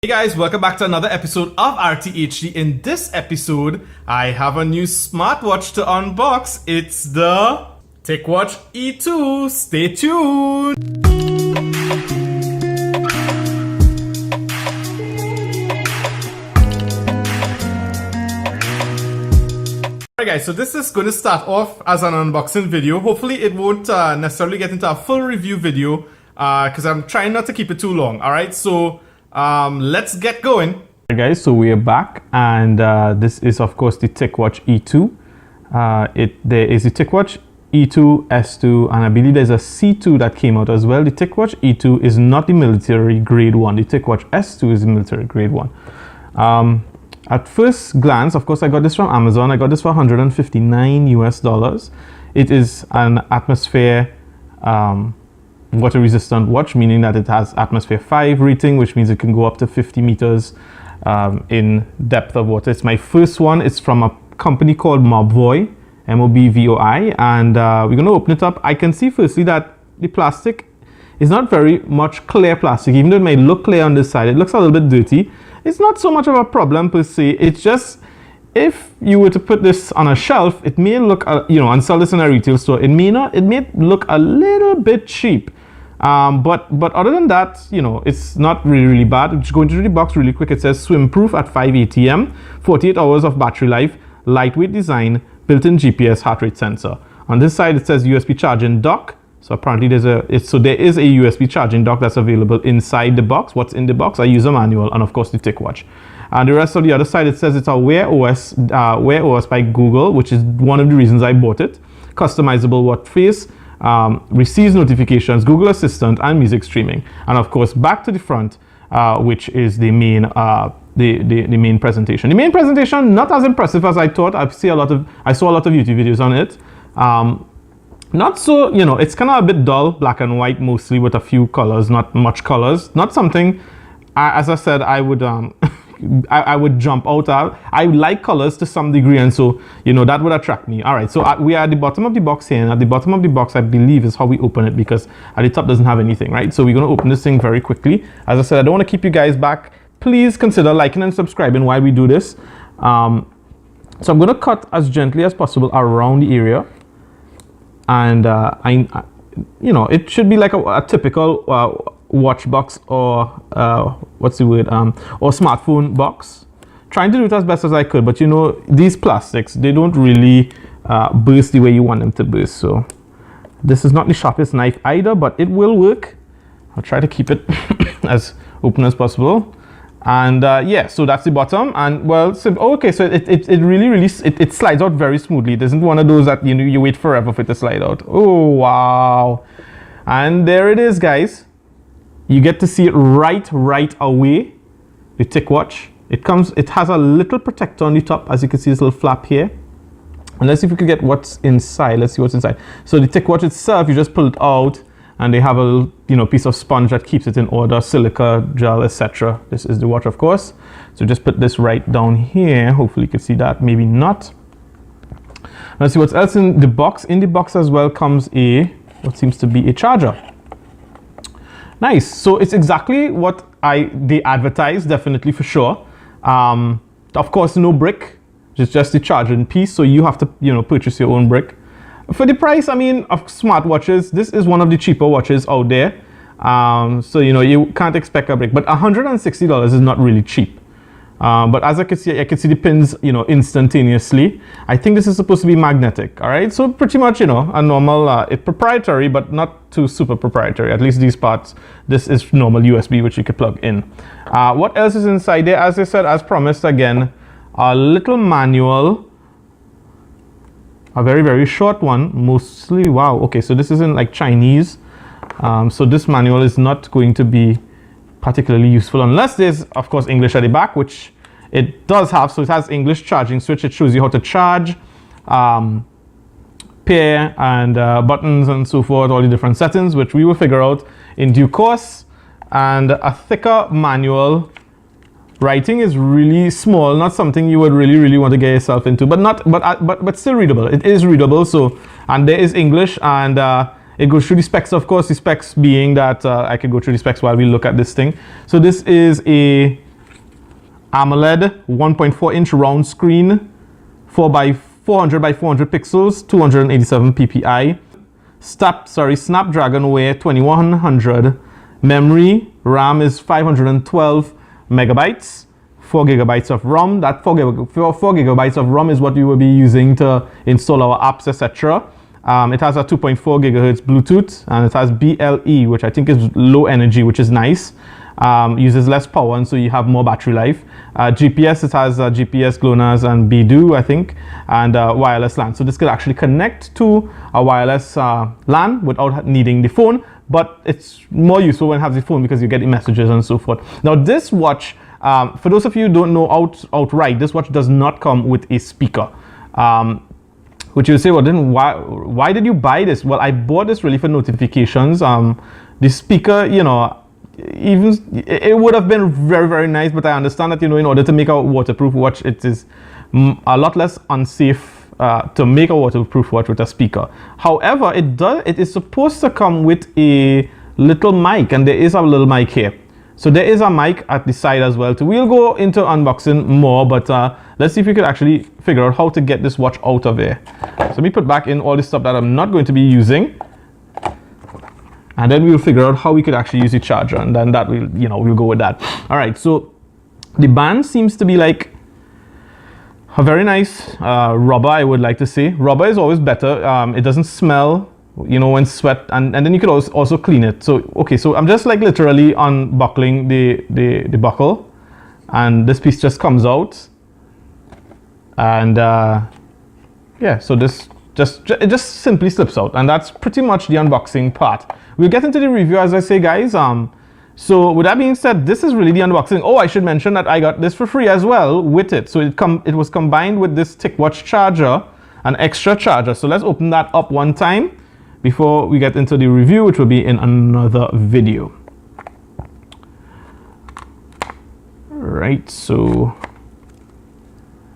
Hey guys, welcome back to another episode of RTHD. In this episode, I have a new smartwatch to unbox. It's the Ticwatch E2. Stay tuned. Alright guys, so this is going to start off as an unboxing video. Hopefully it won't necessarily get into a full review video because I'm trying not to keep it too long. Alright, so let's get going. Hey guys, so we are back, and this is of course the Ticwatch E2. There is the Ticwatch E2, S2, and I believe there's a C2 that came out as well. The Ticwatch E2 is not the military grade one. The Ticwatch S2 is the military grade one. At first glance, of course, I got this from Amazon. I got this for $159 US. It is an atmosphere water resistant watch, meaning that it has atmosphere 5 rating, which means it can go up to 50 meters in depth of water. It's my first one. It's from a company called Mobvoi, M-O-B-V-O-I, and we're going to open it up. I can see firstly that the plastic is not very much clear plastic. Even though it may look clear on this side, it looks a little bit dirty. It's not so much of a problem per se. It's just, if you were to put this on a shelf, it may look, and sell this in a retail store, it may look a little bit cheap. But other than that, it's not really bad. Just going through the box really quick. It says swim proof at 5 ATM, 48 hours of battery life, lightweight design, built-in GPS heart rate sensor. On this side it says USB charging dock. So apparently there is a USB charging dock that's available inside the box. What's in the box? A user manual and of course the Ticwatch. And the rest of the other side, it says it's a Wear OS by Google, which is one of the reasons I bought it. Customizable watch face. Receives notifications, Google Assistant, and music streaming. And of course back to the front, which is the main the main presentation. The main presentation, not as impressive as I thought. I saw a lot of YouTube videos on it. Not so, it's kind of a bit dull, black and white mostly, with a few colors, not much colors. Not something, as I said, I would I would jump out at. I like colors to some degree, and so that would attract me. All right, so we are at the bottom of the box here, and at the bottom of the box I believe is how we open it, because at the top doesn't have anything, right? So we're going to open this thing very quickly. As I said, I don't want to keep you guys back. Please consider liking and subscribing while we do this. So I'm going to cut as gently as possible around the area, and it should be like a typical watch box, or what's the word, or smartphone box. Trying to do it as best as I could, but these plastics, they don't really burst the way you want them to burst. So this is not the sharpest knife either, but it will work. I'll try to keep it as open as possible. And yeah, so that's the bottom. And well, okay, so it really slides out very smoothly. It isn't one of those that you wait forever for it to slide out. Oh wow. And there it is, guys. You get to see it right away. The Ticwatch. It has a little protector on the top, as you can see, this little flap here. And let's see if we can get what's inside. Let's see what's inside. So the Ticwatch itself, you just pull it out, and they have a little, piece of sponge that keeps it in order, silica gel, etc. This is the watch, of course. So just put this right down here. Hopefully you can see that. Maybe not. Let's see what's else in the box. In the box as well comes what seems to be a charger. Nice. So it's exactly what they advertised, definitely, for sure. Of course, no brick, just the charging piece. So you have to, purchase your own brick. For the price, I mean, of smartwatches, this is one of the cheaper watches out there. So you can't expect a brick, but $160 is not really cheap. But as I can see the pins, instantaneously. I think this is supposed to be magnetic. All right, so pretty much, a normal, it's proprietary, but not too super proprietary. At least these parts. This is normal USB, which you could plug in. What else is inside there? As I said, as promised, again, a little manual. A very short one, mostly. Wow. Okay, so this isn't like Chinese. So this manual is not going to be particularly useful unless there's, of course, English at the back, which it does have. So it has English charging switch. It shows you how to charge, pair, and buttons and so forth, all the different settings, which we will figure out in due course. And a thicker manual. Writing is really small, not something you would really want to get yourself into, but still readable. It is readable. So, and there is English, and It goes through the specs, of course, the specs being that I could go through the specs while we look at this thing. So this is a AMOLED 1.4-inch round screen, 400 by 400 pixels, 287 ppi. Snapdragon Wear 2100. Memory RAM is 512 megabytes. 4 gigabytes of ROM. That 4 gigabytes of ROM is what we will be using to install our apps, etc. It has a 2.4 gigahertz Bluetooth, and it has BLE, which I think is low energy, which is nice. Uses less power, and so you have more battery life. GPS, it has GPS, GLONASS, and Beidou, I think, and wireless LAN. So this could actually connect to a wireless LAN without needing the phone, but it's more useful when you have the phone because you get the messages and so forth. Now this watch, for those of you who don't know outright, this watch does not come with a speaker. Which you say, well, then why did you buy this? Well, I bought this really for notifications. The speaker, you know, even it would have been very, very nice, but I understand that, you know, in order to make a waterproof watch, it is a lot less unsafe to make a waterproof watch with a speaker. However, it is supposed to come with a little mic, and there is a little mic here. So there is a mic at the side as well too. We'll go into unboxing more, but let's see if we could actually figure out how to get this watch out of here. So let me put back in all the stuff that I'm not going to be using, and then we'll figure out how we could actually use the charger, and then that will, you know, we'll go with that. All right, so the band seems to be like a very nice rubber, I would like to say. Rubber is always better. It doesn't smell, you know, when sweat, and then you could also clean it. So okay, so I'm just like literally unbuckling the buckle, and this piece just comes out, and yeah, so this it just simply slips out, and that's pretty much the unboxing part. We'll get into the review, as I say, guys. So with that being said, this is really the unboxing. Oh, I should mention that I got this for free as well with it. So it was combined with this Ticwatch charger, an extra charger. So let's open that up one time before we get into the review, which will be in another video. Right, so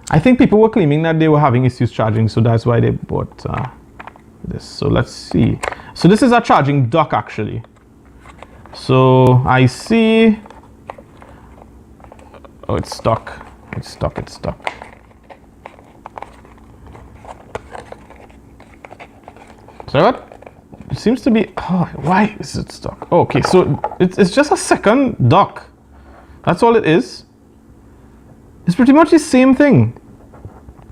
I think people were claiming that they were having issues charging, so that's why they bought this. So let's see. So this is a charging dock actually. So I see, oh, it's stuck. It's stuck. So what? It seems to be, oh, why is it stuck? Okay, so it's just a second dock. That's all it is. It's pretty much the same thing.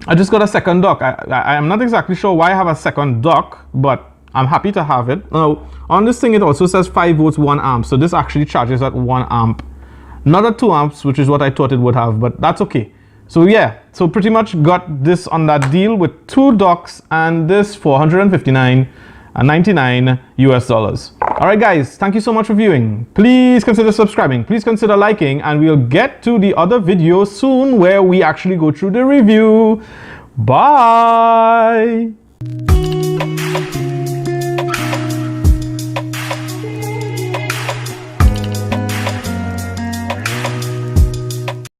I just got a second dock. I'm not exactly sure why I have a second dock, but I'm happy to have it. Now, on this thing, it also says 5 volts, 1 amp. So this actually charges at 1 amp. Not at 2 amps, which is what I thought it would have, but that's okay. So yeah, so pretty much got this on that deal with 2 docks and this for $159.99 US. All right, guys, thank you so much for viewing. Please consider subscribing. Please consider liking, and we'll get to the other video soon where we actually go through the review. Bye.